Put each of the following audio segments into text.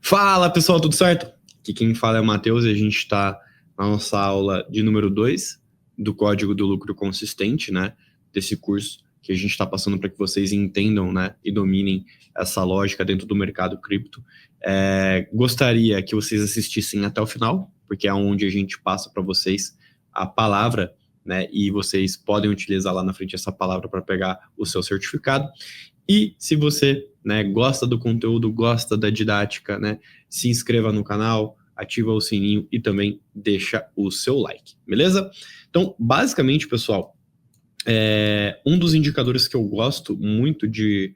Fala pessoal, tudo certo? Aqui quem fala é o Matheus e a gente está na nossa aula de número 2 do Código do Lucro Consistente, né? Desse curso que a gente está passando para que vocês entendam, né? E dominem essa lógica dentro do mercado cripto. Gostaria que vocês assistissem até o final, porque é onde a gente passa para vocês a palavra, né? E vocês podem utilizar lá na frente essa palavra para pegar o seu certificado. E se você, né, gosta do conteúdo, gosta da didática, né, se inscreva no canal, ativa o sininho e também deixa o seu like, beleza? Então, basicamente, pessoal, um dos indicadores que eu gosto muito de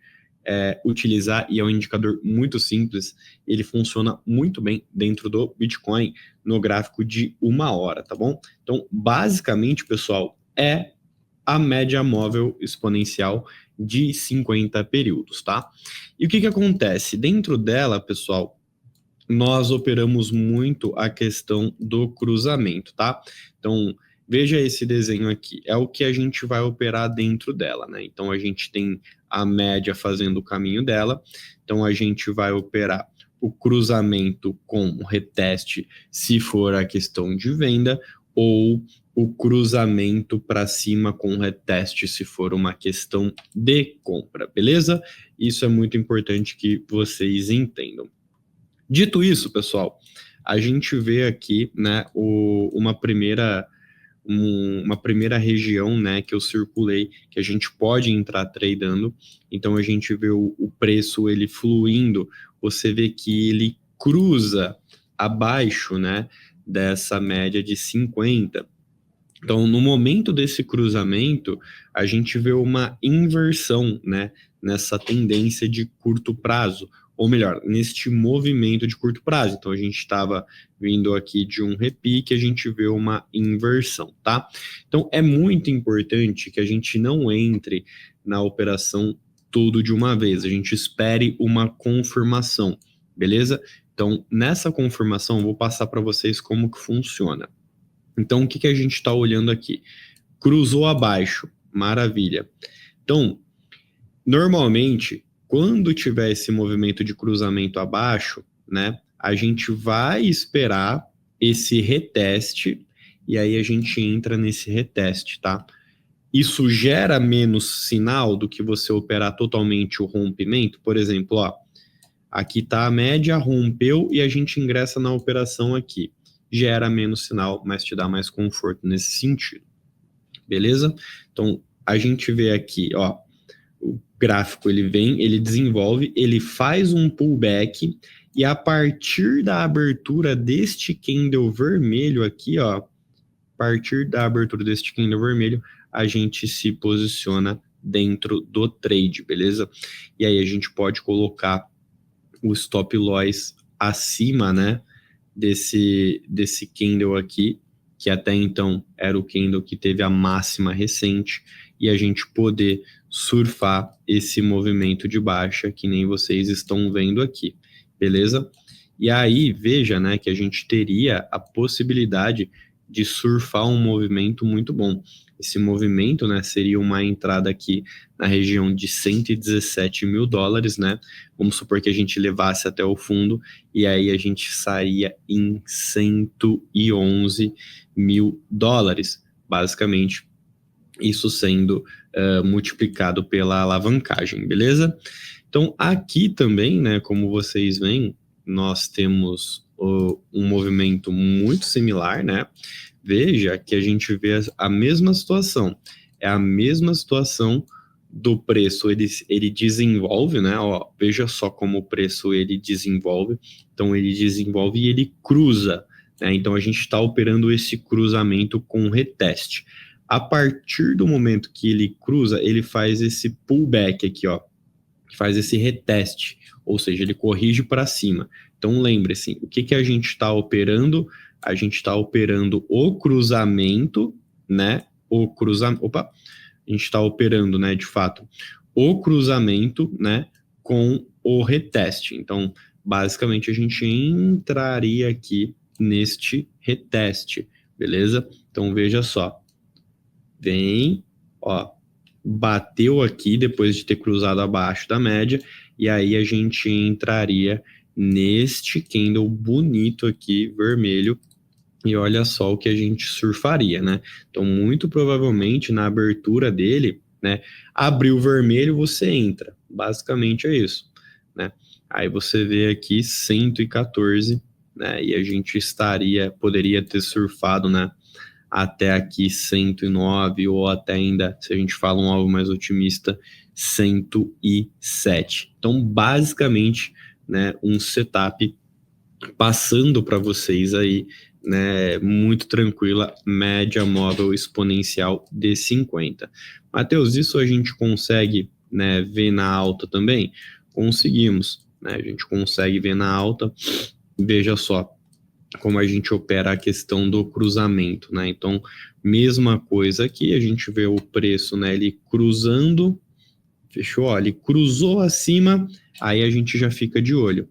utilizar, e é um indicador muito simples, ele funciona muito bem dentro do Bitcoin no gráfico de 1 hora, tá bom? Então, basicamente, pessoal, é a média móvel exponencial de 50 períodos, tá? E o que acontece? Dentro dela, pessoal, nós operamos muito a questão do cruzamento, tá? Então, veja esse desenho aqui, é o que a gente vai operar dentro dela, né? Então, a gente tem a média fazendo o caminho dela, então a gente vai operar o cruzamento com o reteste se for a questão de venda, ou o cruzamento para cima com reteste se for uma questão de compra, beleza? Isso é muito importante que vocês entendam. Dito isso, pessoal, a gente vê aqui, né, uma primeira região, né, que eu circulei, que a gente pode entrar tradando. Então a gente vê o preço ele fluindo, você vê que ele cruza abaixo, né, dessa média de 50. Então, no momento desse cruzamento, a gente vê uma inversão, né, nessa tendência de curto prazo, ou melhor, neste movimento de curto prazo. Então, a gente estava vindo aqui de um repique, a gente vê uma inversão, tá? Então, é muito importante que a gente não entre na operação tudo de uma vez, a gente espere uma confirmação, beleza? Então, nessa confirmação, eu vou passar para vocês como que funciona. Então, o que a gente está olhando aqui? Cruzou abaixo, maravilha. Então, normalmente, quando tiver esse movimento de cruzamento abaixo, né, a gente vai esperar esse reteste e aí a gente entra nesse reteste, tá? Isso gera menos sinal do que você operar totalmente o rompimento. Por exemplo, ó, aqui está a média, rompeu e a gente ingressa na operação aqui. Gera menos sinal, mas te dá mais conforto nesse sentido. Beleza? Então, a gente vê aqui, ó, o gráfico ele vem, ele desenvolve, ele faz um pullback e a partir da abertura deste candle vermelho aqui, ó, a partir da abertura deste candle vermelho, a gente se posiciona dentro do trade, beleza? E aí a gente pode colocar o stop loss acima, né, desse candle aqui, que até então era o candle que teve a máxima recente, e a gente poder surfar esse movimento de baixa que nem vocês estão vendo aqui, beleza? E aí, veja, né, que a gente teria a possibilidade de surfar um movimento muito bom. Esse movimento, né, seria uma entrada aqui na região de 117 mil dólares, né? Vamos supor que a gente levasse até o fundo e aí a gente sairia em 111 mil dólares, basicamente, isso sendo multiplicado pela alavancagem, beleza? Então, aqui também, né, como vocês veem, nós temos um movimento muito similar, né? Veja que a gente vê a mesma situação, é a mesma situação do preço, ele desenvolve, né? Ó, veja só como o preço ele desenvolve, então ele desenvolve e ele cruza, né? Então a gente está operando esse cruzamento com reteste. A partir do momento que ele cruza, ele faz esse pullback aqui, ó, que faz esse reteste, ou seja, ele corrige para cima. Então lembre-se, o que a gente está operando? A gente está operando o cruzamento, né? A gente está operando, né, de fato, o cruzamento, né, com o reteste. Então, basicamente, a gente entraria aqui neste reteste, beleza? Então, veja só. Vem, ó, bateu aqui depois de ter cruzado abaixo da média, e aí a gente entraria neste candle bonito aqui, vermelho, e olha só o que a gente surfaria, né? Então, muito provavelmente, na abertura dele, né, abriu vermelho, você entra. Basicamente é isso, né? Aí você vê aqui 114, né? E a gente poderia ter surfado, né, até aqui 109, ou até ainda, se a gente fala um alvo mais otimista, 107. Então, basicamente, né, um setup passando para vocês aí, né, muito tranquila, média móvel exponencial de 50. Matheus, isso a gente consegue, né, ver na alta também? Conseguimos, né, a gente consegue ver na alta. Veja só como a gente opera a questão do cruzamento, né? Então, mesma coisa aqui, a gente vê o preço, né, ele cruzando, fechou, ó, ele cruzou acima, aí a gente já fica de olho.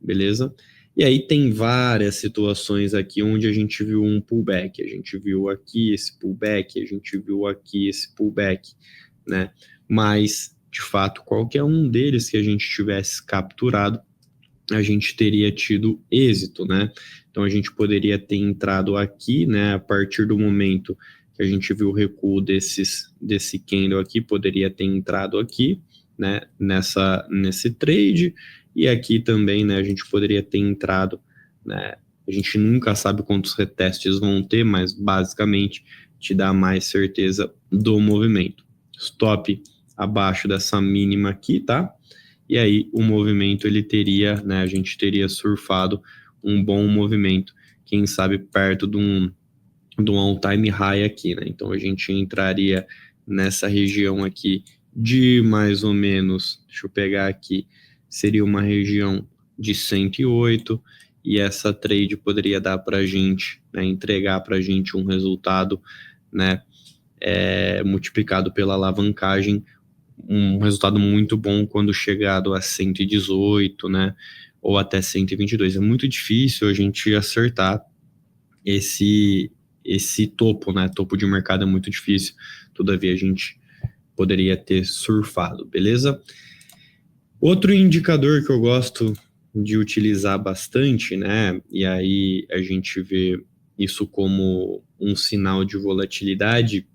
Beleza? E aí tem várias situações aqui onde a gente viu um pullback, a gente viu aqui esse pullback, a gente viu aqui esse pullback, né? Mas, de fato, qualquer um deles que a gente tivesse capturado, a gente teria tido êxito, né? Então a gente poderia ter entrado aqui, né? A partir do momento que a gente viu o recuo desse candle aqui, poderia ter entrado aqui, né? Nesse trade, e aqui também, né? A gente poderia ter entrado, né? A gente nunca sabe quantos retestes vão ter, mas basicamente te dá mais certeza do movimento. Stop abaixo dessa mínima aqui, tá? E aí o movimento ele teria, né, a gente teria surfado um bom movimento, quem sabe perto de um all-time high aqui, né? Então a gente entraria nessa região aqui de mais ou menos, deixa eu pegar aqui, seria uma região de 108, e essa trade poderia dar para a gente, né, entregar para a gente um resultado, né, multiplicado pela alavancagem, um resultado muito bom quando chegado a 118, né, ou até 122. É muito difícil a gente acertar esse topo, né, topo de mercado é muito difícil, todavia a gente poderia ter surfado, beleza? Outro indicador que eu gosto de utilizar bastante, né, e aí a gente vê isso como um sinal de volatilidade,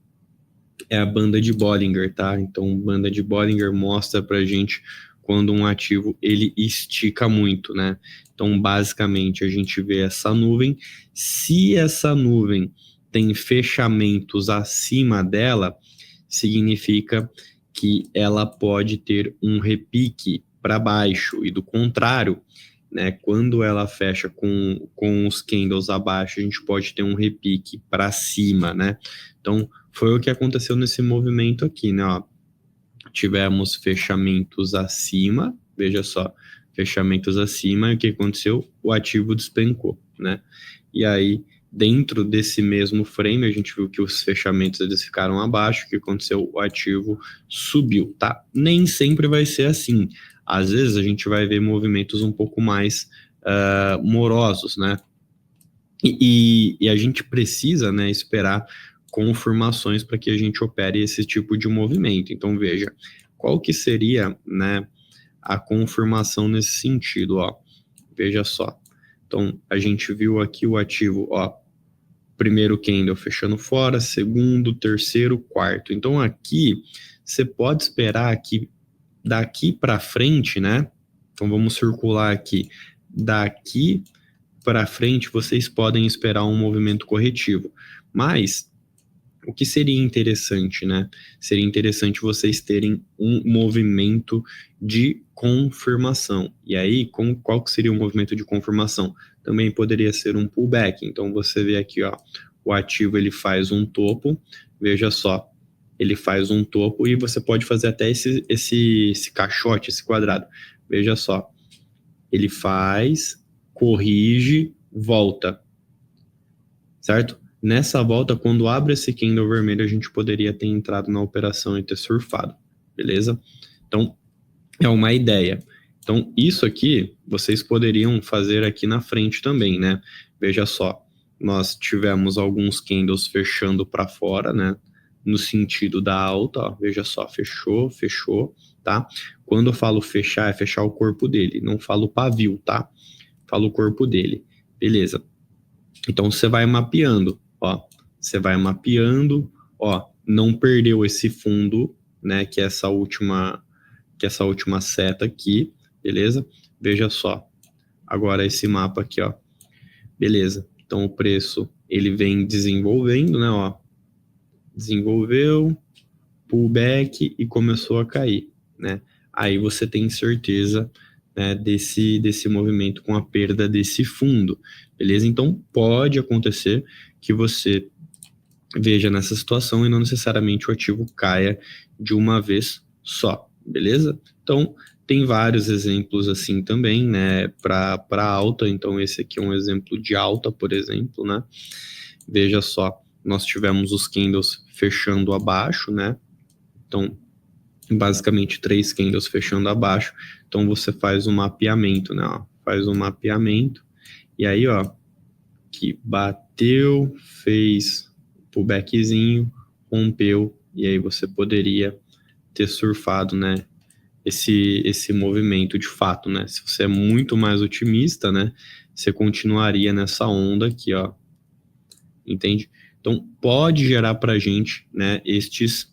é a banda de Bollinger, tá? Então, banda de Bollinger mostra pra gente quando um ativo ele estica muito, né? Então, basicamente, a gente vê essa nuvem. Se essa nuvem tem fechamentos acima dela, significa que ela pode ter um repique para baixo, e do contrário, né? Quando ela fecha com os candles abaixo, a gente pode ter um repique para cima, né? Então, foi o que aconteceu nesse movimento aqui, né? Ó, tivemos fechamentos acima, veja só, fechamentos acima, e o que aconteceu? O ativo despencou, né? E aí, dentro desse mesmo frame, a gente viu que os fechamentos eles ficaram abaixo, o que aconteceu? O ativo subiu, tá? Nem sempre vai ser assim. Às vezes a gente vai ver movimentos um pouco mais morosos, né? E a gente precisa, né, esperar confirmações para que a gente opere esse tipo de movimento. Então, veja, qual que seria, né, a confirmação nesse sentido, ó. Veja só. Então, a gente viu aqui o ativo, ó, primeiro candle fechando fora, segundo, terceiro, quarto. Então, aqui, você pode esperar que daqui para frente, né, então vamos circular aqui, daqui para frente, vocês podem esperar um movimento corretivo. Mas o que seria interessante, né? Seria interessante vocês terem um movimento de confirmação. E aí, qual que seria o movimento de confirmação? Também poderia ser um pullback. Então você vê aqui, ó, o ativo ele faz um topo. Veja só, ele faz um topo e você pode fazer até esse caixote, esse quadrado. Veja só, ele faz, corrige, volta, certo? Nessa volta, quando abre esse candle vermelho, a gente poderia ter entrado na operação e ter surfado, beleza? Então, é uma ideia. Então, isso aqui, vocês poderiam fazer aqui na frente também, né? Veja só, nós tivemos alguns candles fechando para fora, né? No sentido da alta, ó, veja só, fechou, tá? Quando eu falo fechar, é fechar o corpo dele, não falo o pavio, tá? Falo o corpo dele. Beleza. Então você vai mapeando, ó. Você vai mapeando, ó, não perdeu esse fundo, né, que é essa última seta aqui, beleza? Veja só. Agora esse mapa aqui, ó. Beleza. Então o preço, ele vem desenvolvendo, né, ó. Desenvolveu, pullback e começou a cair, né? Aí você tem certeza, né, desse movimento com a perda desse fundo, beleza? Então pode acontecer que você veja nessa situação e não necessariamente o ativo caia de uma vez só, beleza? Então tem vários exemplos assim também, né, para alta. Então esse aqui é um exemplo de alta, por exemplo, né? Veja só, nós tivemos os candles fechando abaixo, né? Então, basicamente 3 candles fechando abaixo. Então você faz um mapeamento, né? Ó, faz um mapeamento e aí, ó, que bateu, fez pullbackzinho, rompeu e aí você poderia ter surfado, né? Esse movimento de fato, né? Se você é muito mais otimista, né? Você continuaria nessa onda aqui, ó. Entende? Então pode gerar para gente, né? Estes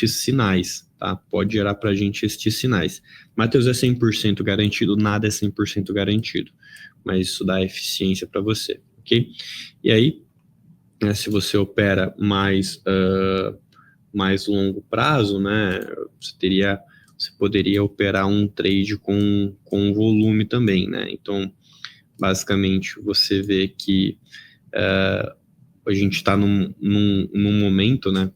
sinais, tá? Pode gerar para gente estes sinais. Matheus, é 100% garantido? Nada é 100% garantido, mas isso dá eficiência para você, ok? E aí, né, se você opera mais longo prazo, né? Você poderia operar um trade com volume também, né? Então, basicamente, você vê que a gente está num momento, né,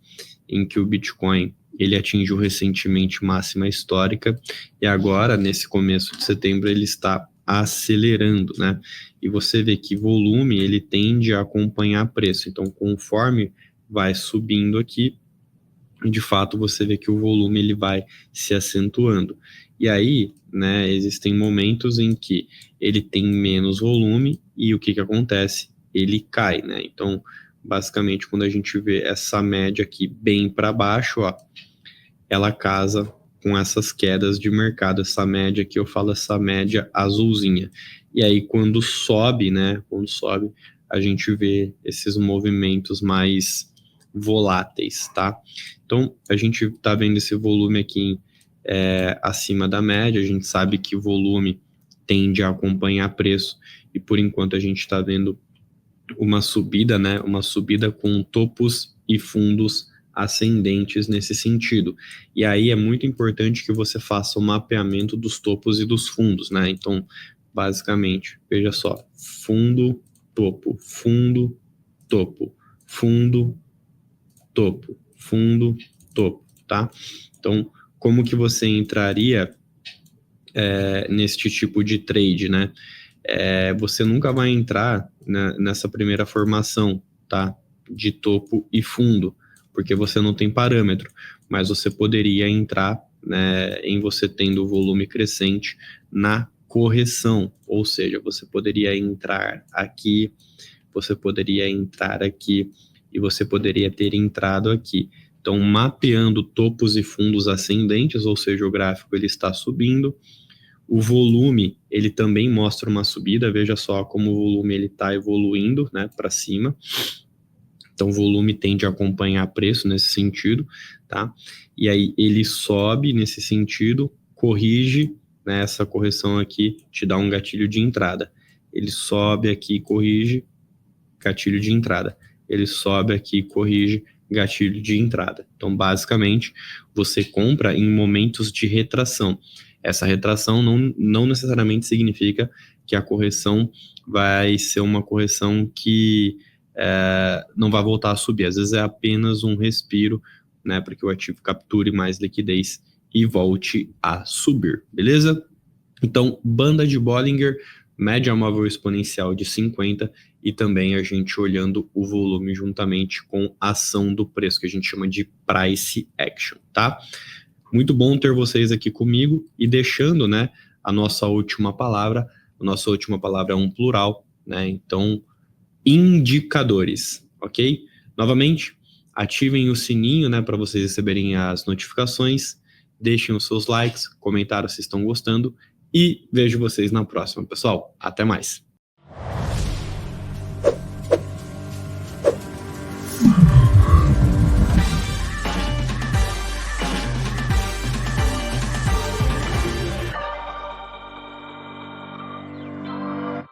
em que o Bitcoin ele atingiu recentemente máxima histórica e agora, nesse começo de setembro, ele está acelerando, né? E você vê que volume ele tende a acompanhar preço. Então, conforme vai subindo aqui, de fato você vê que o volume ele vai se acentuando. E aí, né, existem momentos em que ele tem menos volume e o que acontece? Ele cai, né? Então, basicamente, quando a gente vê essa média aqui bem para baixo, ó, ela casa com essas quedas de mercado, essa média aqui, eu falo essa média azulzinha. E aí, quando sobe, né, a gente vê esses movimentos mais voláteis, tá? Então, a gente tá vendo esse volume aqui acima da média, a gente sabe que o volume tende a acompanhar preço, e por enquanto a gente está vendo uma subida, né? Uma subida com topos e fundos ascendentes nesse sentido. E aí é muito importante que você faça o mapeamento dos topos e dos fundos, né? Então, basicamente, veja só, fundo, topo, fundo, topo, fundo, topo, fundo, topo, tá? Então, como que você entraria neste tipo de trade, né? Você nunca vai entrar nessa primeira formação, tá? De topo e fundo, porque você não tem parâmetro, mas você poderia entrar, né, em você tendo volume crescente na correção, ou seja, você poderia entrar aqui, você poderia entrar aqui e você poderia ter entrado aqui. Então, mapeando topos e fundos ascendentes, ou seja, o gráfico ele está subindo. O volume, ele também mostra uma subida, veja só como o volume ele está evoluindo, né, para cima. Então, o volume tende a acompanhar preço nesse sentido, tá? E aí ele sobe nesse sentido, corrige, né, essa correção aqui te dá um gatilho de entrada. Ele sobe aqui, corrige, gatilho de entrada. Ele sobe aqui, corrige, gatilho de entrada. Então, basicamente, você compra em momentos de retração. Essa retração não necessariamente significa que a correção vai ser uma correção que não vai voltar a subir. Às vezes é apenas um respiro, né, para que o ativo capture mais liquidez e volte a subir, beleza? Então, banda de Bollinger, média móvel exponencial de 50 e também a gente olhando o volume juntamente com a ação do preço, que a gente chama de price action, tá? Muito bom ter vocês aqui comigo e deixando, né, a nossa última palavra. A nossa última palavra é um plural, né? Então, indicadores, ok? Novamente, ativem o sininho, né, para vocês receberem as notificações. deixem os seus likes, comentários se estão gostando e vejo vocês na próxima, pessoal. Até mais!